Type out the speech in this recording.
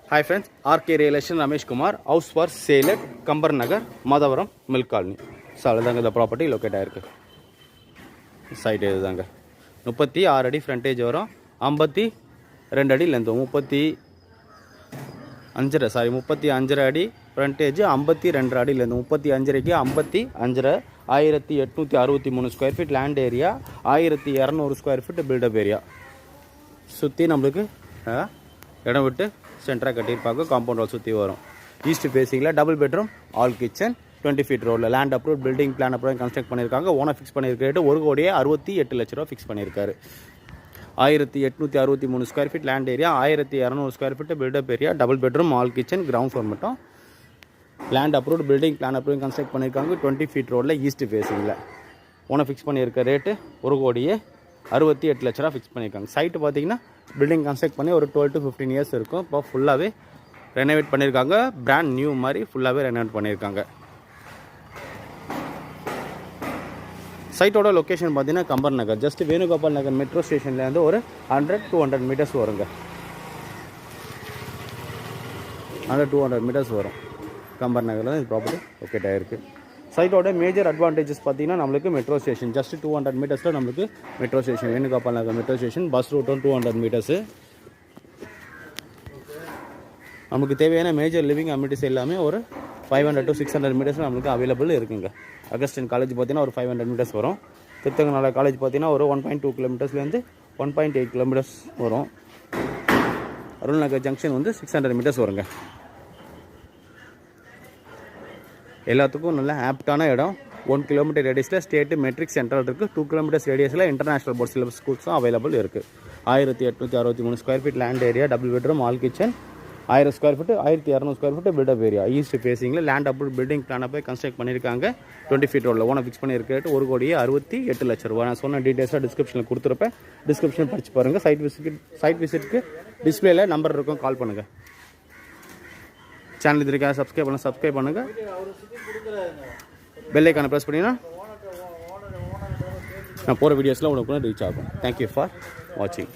Hi friends, RK Real Estate Ramesh Kumar, house for sale at Kambar Nagar, Madavaram, Milk Colony. So, the property located here. Site is 36 அடி frontage வரும் 52 அடி length 35 அடி frontage 52 அடி length 35 க்கு 55 1863 square feet land area 1200 square feet build up area சுத்தி நமக்கு இடம் விட்டு சென்டரா கட்டிருப்பாங்க காம்பவுண்ட் வால் சுத்தி வரும் ஈஸ்ட் ஃபேசிங்ல double bedroom all kitchen 20 feet ரோட்ல land approved building plan approve construct பண்ணிருக்காங்க ஓனர் ஃபிக்ஸ் பண்ணிருக்க ரேட் 1,68 லட்சம் ரூபாய் ஃபிக்ஸ் பண்ணிருக்காரு 1863 square feet land area 1200 square feet built up area double bedroom all kitchen ground floor மட்டும் land approved building plan approve construct பண்ணிருக்காங்க 20 feet ரோட்ல east ஃபேசிங்ல owner fix பண்ணிருக்க ரேட் 1,68 லட்சம் ரூபாய் ஃபிக்ஸ் பண்ணிருக்காங்க சைட் பாத்தீங்கன்னா பில்டிங் கன்ஸ்ட்ரக்ட் பண்ணி ஒரு 12 to 15 இயர்ஸ் இருக்கும் இப்போ ஃபுல்லாவே ரெனோவேட் பண்ணிருக்காங்க பிராண்ட் நியூ மாதிரி ஃபுல்லாவே ரெனோவேட் பண்ணிருக்காங்க சைட்டோட லொகேஷன் பார்த்தீங்கன்னா கம்பர் நகர் ஜஸ்ட் வேணுகோபால் நகர் மெட்ரோ ஸ்டேஷன்லேருந்து ஒரு 100-200 மீட்டர்ஸ் வருங்க 100-200 மீட்டர்ஸ் வரும் கம்பர் நகரில் இந்த ப்ராப்பர்ட்டி லொக்கேட் ஆகிருக்கு சைட்டோட மேஜர் அட்வான்டேஜஸ் பார்த்தீங்கன்னா நம்மளுக்கு மெட்ரோ ஸ்டேஷன் ஜஸ்ட் 200 மீட்டர்ஸில் நம்மளுக்கு மெட்ரோ ஸ்டேஷன் வேணுகோபால் நகர் மெட்ரோ ஸ்டேஷன் பஸ் ரூட்டும் 200 மீட்டர்ஸு நமக்கு தேவையான மேஜர் லிவிங் அம்யூனிட்டிஸ் எல்லாமே ஒரு 500 to 600 மீட்டர்ஸ் நம்மளுக்கு அவைலபிள் இருக்குங்க அகஸ்டின் காலேஜ் பார்த்தீங்கன்னா ஒரு 500 மீட்டர்ஸ் வரும் திருத்தங்கநாள காலேஜ் பார்த்தீங்கன்னா ஒரு 1.2 கிலோமீட்டர்ஸ்லேருந்து 1.8 கிலோமீட்டர்ஸ் வரும் அருள்நகர் ஜங்ஷன் வந்து 600 மீட்டர்ஸ் வருங்க எல்லாத்துக்கும் நல்ல ஆப்டான இடம் 1 கிலோமீட்டர் ரேடியஸில் ஸ்டேட் மெட்ரிக் சென்ட்ரல் இருக்குது 2 கிலோமீட்டர்ஸ் ரேடியஸில் இன்டர்நேஷனல் போர்ட் சிலபஸ் ஸ்கூல்ஸும் அவைலபிள் இருக்குது 1863 square feet land area double bedroom all kitchen 1000 square feet 1200 square feet built up area east ஃபேசிங்கில் லேண்ட் அப்ரூவ் பில்டிங் பிளானை போய் கன்ஸ்ட்ரக்ட் பண்ணியிருக்காங்க 20 feet ரோடில் ஓனர் ஃபிக்ஸ் பண்ணியிருக்க 1,68 லட்சம் ரூபா நான் சொன்ன டீட்டெயில்ஸாக டிஸ்கிரிப்ஷனில் கொடுத்துருப்பேன் டிஸ்கிரிப்ஷன் படிச்சு பாருங்கள் சைட் விசிட்க்கு டிஸ்பிளேல நம்பர் இருக்கும் கால் பண்ணுங்கள் சேனல் இது சப்ஸ்கிரைப் பண்ணுங்கள் பெல் ஐக்கானை ப்ரெஸ் பண்ணினா நான் போகிற வீடியோஸில் உனக்கு ரீச் ஆகும் தேங்க்யூ ஃபார் வாட்சிங்